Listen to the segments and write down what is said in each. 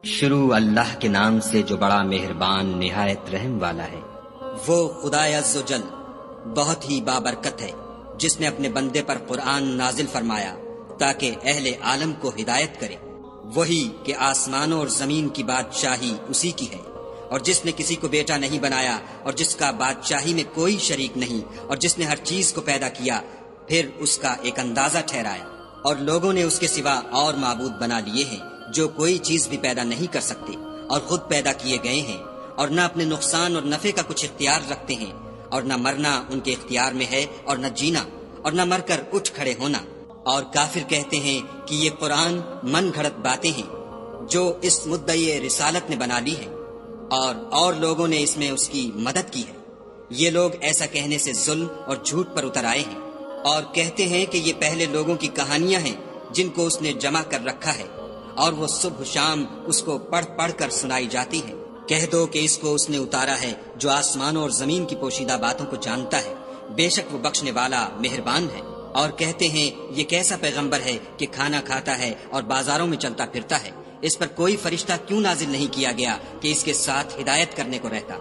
شروع اللہ کے نام سے جو بڑا مہربان نہایت رحم والا ہے۔ وہ خدا عز و جل بہت ہی بابرکت ہے جس نے اپنے بندے پر قرآن نازل فرمایا تاکہ اہل عالم کو ہدایت کرے۔ وہی کہ آسمانوں اور زمین کی بادشاہی اسی کی ہے، اور جس نے کسی کو بیٹا نہیں بنایا، اور جس کا بادشاہی میں کوئی شریک نہیں، اور جس نے ہر چیز کو پیدا کیا پھر اس کا ایک اندازہ ٹھہرایا۔ اور لوگوں نے اس کے سوا اور معبود بنا لیے ہیں جو کوئی چیز بھی پیدا نہیں کر سکتے اور خود پیدا کیے گئے ہیں، اور نہ اپنے نقصان اور نفع کا کچھ اختیار رکھتے ہیں، اور نہ مرنا ان کے اختیار میں ہے اور نہ جینا، اور نہ مر کر اٹھ کھڑے ہونا۔ اور کافر کہتے ہیں کہ یہ قرآن من گھڑت باتیں ہیں جو اس مدعی رسالت نے بنا لی ہیں، اور لوگوں نے اس میں اس کی مدد کی ہے۔ یہ لوگ ایسا کہنے سے ظلم اور جھوٹ پر اتر آئے ہیں، اور کہتے ہیں کہ یہ پہلے لوگوں کی کہانیاں ہیں جن کو اس نے جمع کر رکھا ہے، اور وہ صبح شام اس کو پڑھ پڑھ کر سنائی جاتی ہے۔ کہہ دو کہ اس کو اس نے اتارا ہے جو آسمانوں اور زمین کی پوشیدہ باتوں کو جانتا ہے، بے شک وہ بخشنے والا مہربان ہے۔ اور کہتے ہیں یہ کیسا پیغمبر ہے کہ کھانا کھاتا ہے اور بازاروں میں چلتا پھرتا ہے، اس پر کوئی فرشتہ کیوں نازل نہیں کیا گیا کہ اس کے ساتھ ہدایت کرنے کو رہتا،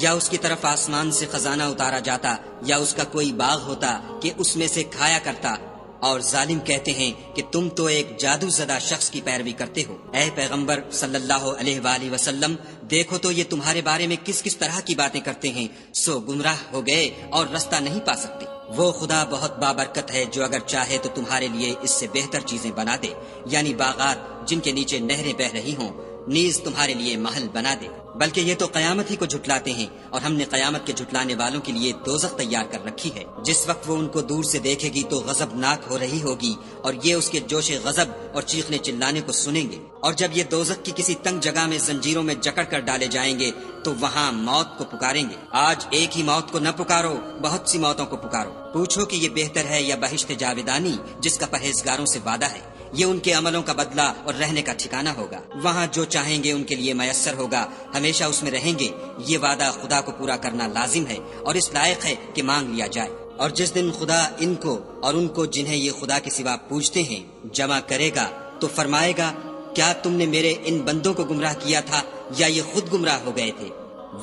یا اس کی طرف آسمان سے خزانہ اتارا جاتا، یا اس کا کوئی باغ ہوتا کہ اس میں سے کھایا کرتا۔ اور ظالم کہتے ہیں کہ تم تو ایک جادو زدہ شخص کی پیروی کرتے ہو۔ اے پیغمبر صلی اللہ علیہ وآلہ وسلم، دیکھو تو یہ تمہارے بارے میں کس کس طرح کی باتیں کرتے ہیں، سو گمراہ ہو گئے اور رستہ نہیں پا سکتے۔ وہ خدا بہت بابرکت ہے جو اگر چاہے تو تمہارے لیے اس سے بہتر چیزیں بنا دے، یعنی باغات جن کے نیچے نہریں بہ رہی ہوں، نیز تمہارے لیے محل بنا دے۔ بلکہ یہ تو قیامت ہی کو جھٹلاتے ہیں، اور ہم نے قیامت کے جھٹلانے والوں کے لیے دوزخ تیار کر رکھی ہے۔ جس وقت وہ ان کو دور سے دیکھے گی تو غضبناک ہو رہی ہوگی، اور یہ اس کے جوش غضب اور چیخنے چلانے کو سنیں گے۔ اور جب یہ دوزخ کی کسی تنگ جگہ میں زنجیروں میں جکڑ کر ڈالے جائیں گے تو وہاں موت کو پکاریں گے۔ آج ایک ہی موت کو نہ پکارو، بہت سی موتوں کو پکارو۔ پوچھو کہ یہ بہتر ہے یا بہشت جاودانی جس کا پرہیزگاروں سے وعدہ ہے، یہ ان کے عملوں کا بدلہ اور رہنے کا ٹھکانہ ہوگا۔ وہاں جو چاہیں گے ان کے لیے میسر ہوگا، ہمیشہ اس میں رہیں گے۔ یہ وعدہ خدا کو پورا کرنا لازم ہے اور اس لائق ہے کہ مانگ لیا جائے۔ اور جس دن خدا ان کو اور ان کو جنہیں یہ خدا کے سوا پوجتے ہیں جمع کرے گا تو فرمائے گا، کیا تم نے میرے ان بندوں کو گمراہ کیا تھا یا یہ خود گمراہ ہو گئے تھے؟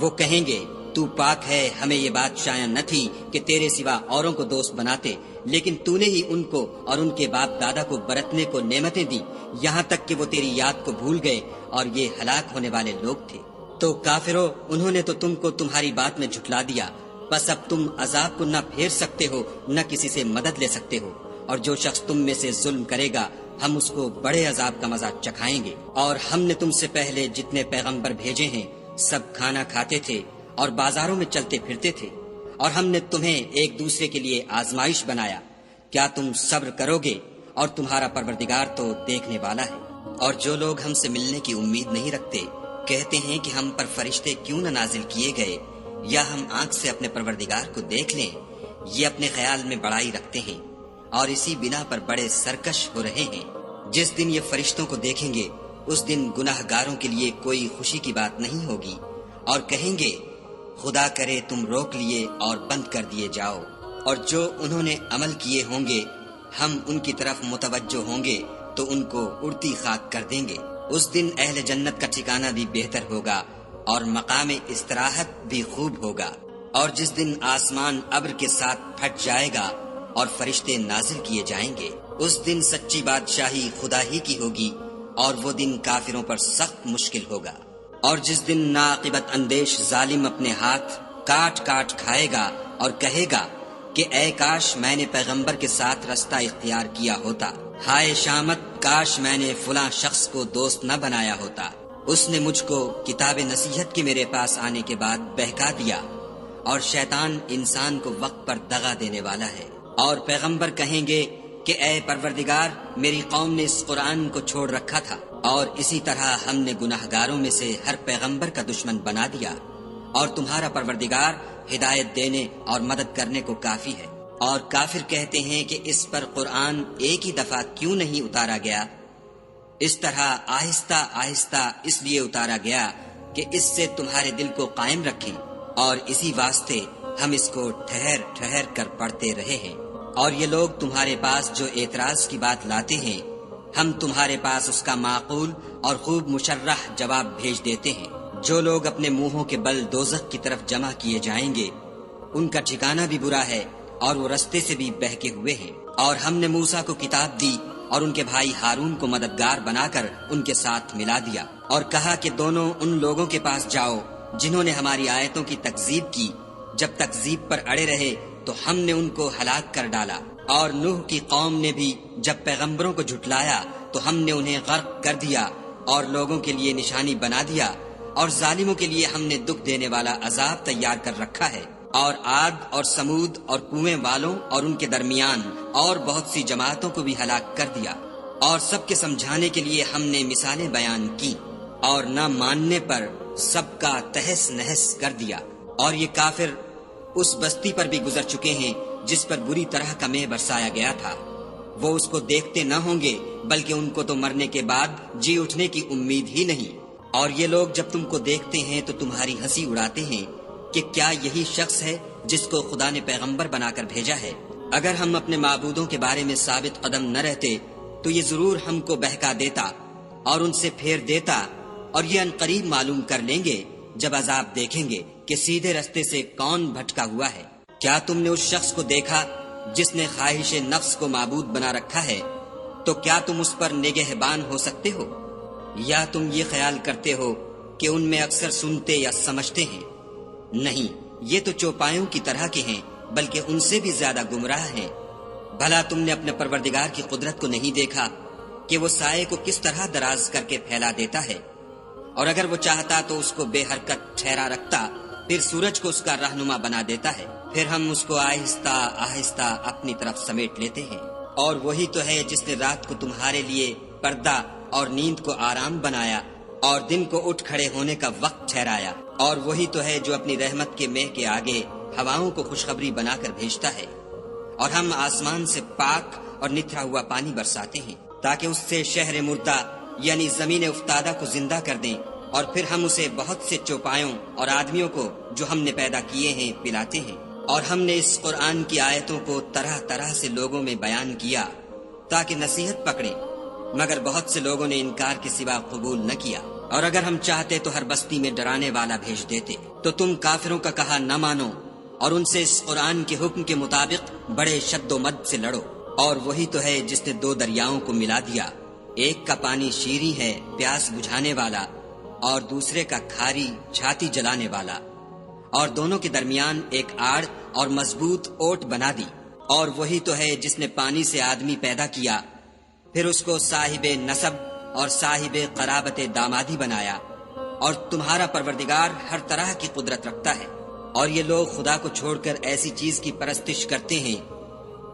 وہ کہیں گے، تو پاک ہے، ہمیں یہ بات شایع نہ تھی کہ تیرے سوا اوروں کو دوست بناتے، لیکن تو نے ہی ان کو اور ان کے باپ دادا کو برتنے کو نعمتیں دی، یہاں تک کہ وہ تیری یاد کو بھول گئے، اور یہ ہلاک ہونے والے لوگ تھے۔ تو کافرو، انہوں نے تو تم کو تمہاری بات میں جھٹلا دیا، بس اب تم عذاب کو نہ پھیر سکتے ہو نہ کسی سے مدد لے سکتے ہو۔ اور جو شخص تم میں سے ظلم کرے گا ہم اس کو بڑے عذاب کا مزہ چکھائیں گے۔ اور ہم نے تم سے پہلے جتنے پیغمبر بھیجے ہیں سب کھانا کھاتے تھے اور بازاروں میں چلتے پھرتے تھے، اور ہم نے تمہیں ایک دوسرے کے لیے آزمائش بنایا۔ کیا تم صبر کرو گے؟ اور تمہارا پروردگار تو دیکھنے والا ہے۔ اور جو لوگ ہم سے ملنے کی امید نہیں رکھتے کہتے ہیں کہ ہم پر فرشتے کیوں نہ نازل کیے گئے، یا ہم آنکھ سے اپنے پروردگار کو دیکھ لیں۔ یہ اپنے خیال میں بڑائی رکھتے ہیں اور اسی بنا پر بڑے سرکش ہو رہے ہیں۔ جس دن یہ فرشتوں کو دیکھیں گے اس دن گناہ گاروں کے لیے کوئی خوشی کی بات نہیں ہوگی، اور کہیں گے، خدا کرے تم روک لیے اور بند کر دیے جاؤ۔ اور جو انہوں نے عمل کیے ہوں گے ہم ان کی طرف متوجہ ہوں گے تو ان کو اڑتی خاک کر دیں گے۔ اس دن اہل جنت کا ٹھکانہ بھی بہتر ہوگا اور مقام استراحت بھی خوب ہوگا۔ اور جس دن آسمان ابر کے ساتھ پھٹ جائے گا اور فرشتے نازل کیے جائیں گے، اس دن سچی بادشاہی خدا ہی کی ہوگی، اور وہ دن کافروں پر سخت مشکل ہوگا۔ اور جس دن ناعاقبت اندیش ظالم اپنے ہاتھ کاٹ کاٹ کھائے گا اور کہے گا کہ اے کاش میں نے پیغمبر کے ساتھ رستہ اختیار کیا ہوتا، ہائے شامت کاش میں نے فلاں شخص کو دوست نہ بنایا ہوتا، اس نے مجھ کو کتاب نصیحت کے میرے پاس آنے کے بعد بہکا دیا۔ اور شیطان انسان کو وقت پر دغا دینے والا ہے۔ اور پیغمبر کہیں گے کہ اے پروردگار، میری قوم نے اس قرآن کو چھوڑ رکھا تھا، اور اسی طرح ہم نے گناہ گاروں میں سے ہر پیغمبر کا دشمن بنا دیا، اور تمہارا پروردگار ہدایت دینے اور مدد کرنے کو کافی ہے۔ اور کافر کہتے ہیں کہ اس پر قرآن ایک ہی دفعہ کیوں نہیں اتارا گیا؟ اس طرح آہستہ آہستہ اس لیے اتارا گیا کہ اس سے تمہارے دل کو قائم رکھیں، اور اسی واسطے ہم اس کو ٹھہر ٹھہر کر پڑھتے رہے ہیں۔ اور یہ لوگ تمہارے پاس جو اعتراض کی بات لاتے ہیں ہم تمہارے پاس اس کا معقول اور خوب مشرح جواب بھیج دیتے ہیں۔ جو لوگ اپنے منہوں کے بل دوزخ کی طرف جمع کیے جائیں گے ان کا ٹھکانہ بھی برا ہے اور وہ رستے سے بھی بہکے ہوئے ہیں۔ اور ہم نے موسیٰ کو کتاب دی اور ان کے بھائی ہارون کو مددگار بنا کر ان کے ساتھ ملا دیا، اور کہا کہ دونوں ان لوگوں کے پاس جاؤ جنہوں نے ہماری آیتوں کی تکذیب کی۔ جب تکذیب پر اڑے رہے تو ہم نے ان کو ہلاک کر ڈالا، اور نوح کی قوم نے بھی جب پیغمبروں کو جھٹلایا تو ہم نے انہیں غرق کر دیا اور لوگوں کے لیے نشانی بنا دیا، اور ظالموں کے لیے ہم نے دکھ دینے والا عذاب تیار کر رکھا ہے۔ اور عاد اور سمود اور کنویں والوں اور ان کے درمیان اور بہت سی جماعتوں کو بھی ہلاک کر دیا، اور سب کے سمجھانے کے لیے ہم نے مثالیں بیان کی، اور نہ ماننے پر سب کا تہس نہس کر دیا۔ اور یہ کافر اس بستی پر بھی گزر چکے ہیں جس پر بری طرح کا مے برسایا گیا تھا۔ وہ اس کو دیکھتے نہ ہوں گے بلکہ ان کو تو مرنے کے بعد جی اٹھنے کی امید ہی نہیں۔ اور یہ لوگ جب تم کو دیکھتے ہیں تو تمہاری ہنسی اڑاتے ہیں کہ کیا یہی شخص ہے جس کو خدا نے پیغمبر بنا کر بھیجا ہے؟ اگر ہم اپنے معبودوں کے بارے میں ثابت قدم نہ رہتے تو یہ ضرور ہم کو بہکا دیتا اور ان سے پھیر دیتا، اور یہ عنقریب معلوم کر لیں گے جب عذاب دیکھیں گے کہ سیدھے رستے سے کون بھٹکا ہوا ہے۔ کیا تم نے اس شخص کو دیکھا جس نے خواہش نفس کو معبود بنا رکھا ہے؟ تو کیا تم اس پر نگہبان ہو سکتے ہو؟ یا تم یہ خیال کرتے ہو کہ ان میں اکثر سنتے یا سمجھتے ہیں؟ نہیں، یہ تو چوپایوں کی طرح کے ہیں بلکہ ان سے بھی زیادہ گمراہ ہیں۔ بھلا تم نے اپنے پروردگار کی قدرت کو نہیں دیکھا کہ وہ سائے کو کس طرح دراز کر کے پھیلا دیتا ہے، اور اگر وہ چاہتا تو اس کو بے حرکت ٹھہرا رکھتا، پھر سورج کو اس کا رہنما بنا دیتا ہے، پھر ہم اس کو آہستہ آہستہ اپنی طرف سمیٹ لیتے ہیں۔ اور وہی تو ہے جس نے رات کو تمہارے لیے پردہ اور نیند کو آرام بنایا اور دن کو اٹھ کھڑے ہونے کا وقت ٹھہرایا، اور وہی تو ہے جو اپنی رحمت کے مہ کے آگے ہواؤں کو خوشخبری بنا کر بھیجتا ہے، اور ہم آسمان سے پاک اور نتھرا ہوا پانی برساتے ہیں تاکہ اس سے شہر مردہ یعنی زمین افتادہ کو زندہ کر دیں، اور پھر ہم اسے بہت سے چوپایوں اور آدمیوں کو جو ہم نے پیدا کیے ہیں پلاتے ہیں۔ اور ہم نے اس قرآن کی آیتوں کو طرح طرح سے لوگوں میں بیان کیا تاکہ نصیحت پکڑیں، مگر بہت سے لوگوں نے انکار کے سوا قبول نہ کیا۔ اور اگر ہم چاہتے تو ہر بستی میں ڈرانے والا بھیج دیتے، تو تم کافروں کا کہا نہ مانو اور ان سے اس قرآن کے حکم کے مطابق بڑے شد و مد سے لڑو۔ اور وہی تو ہے جس نے دو دریاؤں کو ملا دیا، ایک کا پانی شیریں ہے پیاس بجھانے والا، اور دوسرے کا کھاری چھاتی جلانے والا، اور دونوں کے درمیان ایک آڑ اور مضبوط اوٹ بنا دی۔ اور وہی تو ہے جس نے پانی سے آدمی پیدا کیا، پھر اس کو صاحب نسب اور صاحب قرابت دامادی بنایا۔ اور تمہارا پروردگار ہر طرح کی قدرت رکھتا ہے، اور یہ لوگ خدا کو چھوڑ کر ایسی چیز کی پرستش کرتے ہیں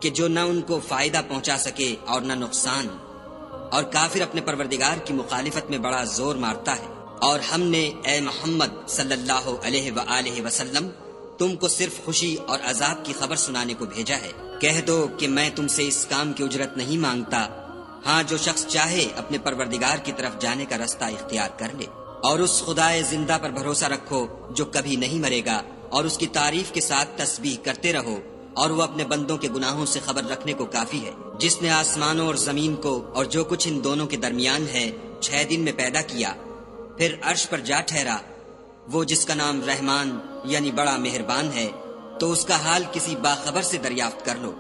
کہ جو نہ ان کو فائدہ پہنچا سکے اور نہ نقصان، اور کافر اپنے پروردگار کی مخالفت میں بڑا زور مارتا ہے۔ اور ہم نے اے محمد صلی اللہ علیہ وآلہ وسلم تم کو صرف خوشی اور عذاب کی خبر سنانے کو بھیجا ہے۔ کہہ دو کہ میں تم سے اس کام کی اجرت نہیں مانگتا، ہاں جو شخص چاہے اپنے پروردگار کی طرف جانے کا رستہ اختیار کر لے، اور اس خدائے زندہ پر بھروسہ رکھو جو کبھی نہیں مرے گا، اور اس کی تعریف کے ساتھ تسبیح کرتے رہو، اور وہ اپنے بندوں کے گناہوں سے خبر رکھنے کو کافی ہے۔ جس نے آسمانوں اور زمین کو اور جو کچھ ان دونوں کے درمیان ہے 6 دن میں پیدا کیا، پھر عرش پر جا ٹھہرا، وہ جس کا نام رحمان یعنی بڑا مہربان ہے، تو اس کا حال کسی باخبر سے دریافت کر لو۔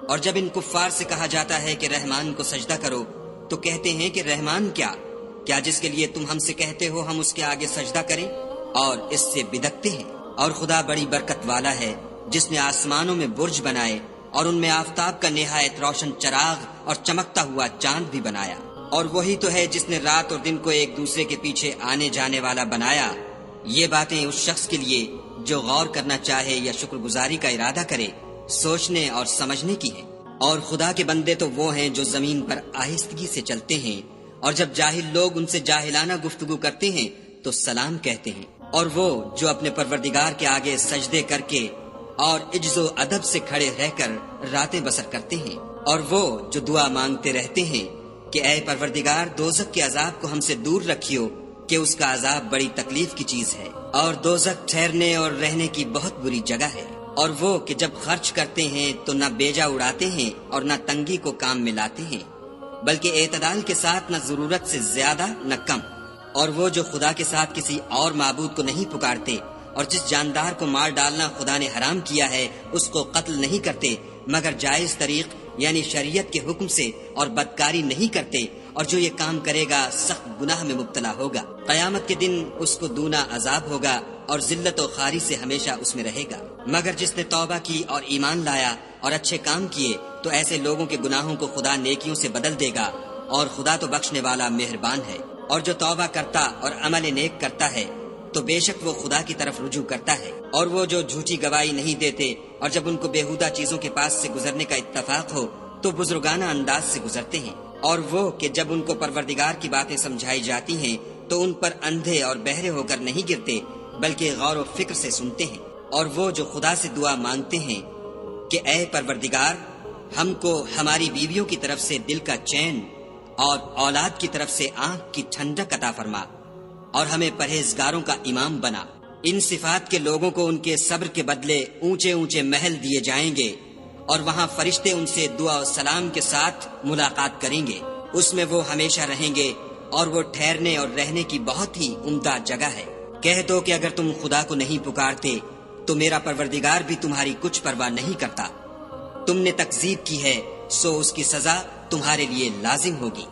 اور جب ان کفار سے کہا جاتا ہے کہ رحمان کو سجدہ کرو تو کہتے ہیں کہ رحمان کیا جس کے لیے تم ہم سے کہتے ہو ہم اس کے آگے سجدہ کریں، اور اس سے بدکتے ہیں۔ اور خدا بڑی برکت والا ہے جس نے آسمانوں میں برج بنائے اور ان میں آفتاب کا نہایت روشن چراغ اور چمکتا ہوا چاند بھی بنایا۔ اور وہی تو ہے جس نے رات اور دن کو ایک دوسرے کے پیچھے آنے جانے والا بنایا۔ یہ باتیں اس شخص کے لیے جو غور کرنا چاہے یا شکر گزاری کا ارادہ کرے سوچنے اور سمجھنے کی ہیں۔ اور خدا کے بندے تو وہ ہیں جو زمین پر آہستگی سے چلتے ہیں، اور جب جاہل لوگ ان سے جاہلانہ گفتگو کرتے ہیں تو سلام کہتے ہیں۔ اور وہ جو اپنے پروردگار کے آگے سجدے کر کے اور عجز و ادب سے کھڑے رہ کر راتیں بسر کرتے ہیں، اور وہ جو دعا مانگتے رہتے ہیں کہ اے پروردگار دوزخ کے عذاب کو ہم سے دور رکھیو کہ اس کا عذاب بڑی تکلیف کی چیز ہے، اور دوزخ ٹھہرنے اور رہنے کی بہت بری جگہ ہے۔ اور وہ کہ جب خرچ کرتے ہیں تو نہ بیجا اڑاتے ہیں اور نہ تنگی کو کام میں لاتے ہیں، بلکہ اعتدال کے ساتھ نہ ضرورت سے زیادہ نہ کم۔ اور وہ جو خدا کے ساتھ کسی اور معبود کو نہیں پکارتے اور جس جاندار کو مار ڈالنا خدا نے حرام کیا ہے اس کو قتل نہیں کرتے مگر جائز طریق یعنی شریعت کے حکم سے، اور بدکاری نہیں کرتے، اور جو یہ کام کرے گا سخت گناہ میں مبتلا ہوگا۔ قیامت کے دن اس کو دونا عذاب ہوگا اور ذلت و خواری سے ہمیشہ اس میں رہے گا۔ مگر جس نے توبہ کی اور ایمان لایا اور اچھے کام کیے تو ایسے لوگوں کے گناہوں کو خدا نیکیوں سے بدل دے گا، اور خدا تو بخشنے والا مہربان ہے۔ اور جو توبہ کرتا اور عمل نیک کرتا ہے تو بے شک وہ خدا کی طرف رجوع کرتا ہے۔ اور وہ جو جھوٹی گواہی نہیں دیتے اور جب ان کو بےہودہ چیزوں کے پاس سے گزرنے کا اتفاق ہو تو بزرگانہ انداز سے گزرتے ہیں۔ اور وہ کہ جب ان کو پروردگار کی باتیں سمجھائی جاتی ہیں تو ان پر اندھے اور بہرے ہو کر نہیں گرتے بلکہ غور و فکر سے سنتے ہیں۔ اور وہ جو خدا سے دعا مانگتے ہیں کہ اے پروردگار ہم کو ہماری بیویوں کی طرف سے دل کا چین اور اولاد کی طرف سے آنکھ کی ٹھنڈک عطا فرما اور ہمیں پرہیزگاروں کا امام بنا۔ ان صفات کے لوگوں کو ان کے صبر کے بدلے اونچے اونچے محل دیے جائیں گے اور وہاں فرشتے ان سے دعا و سلام کے ساتھ ملاقات کریں گے۔ اس میں وہ ہمیشہ رہیں گے اور وہ ٹھہرنے اور رہنے کی بہت ہی عمدہ جگہ ہے۔ کہہ دو کہ اگر تم خدا کو نہیں پکارتے تو میرا پروردگار بھی تمہاری کچھ پرواہ نہیں کرتا۔ تم نے تکذیب کی ہے سو اس کی سزا تمہارے لیے لازم ہوگی۔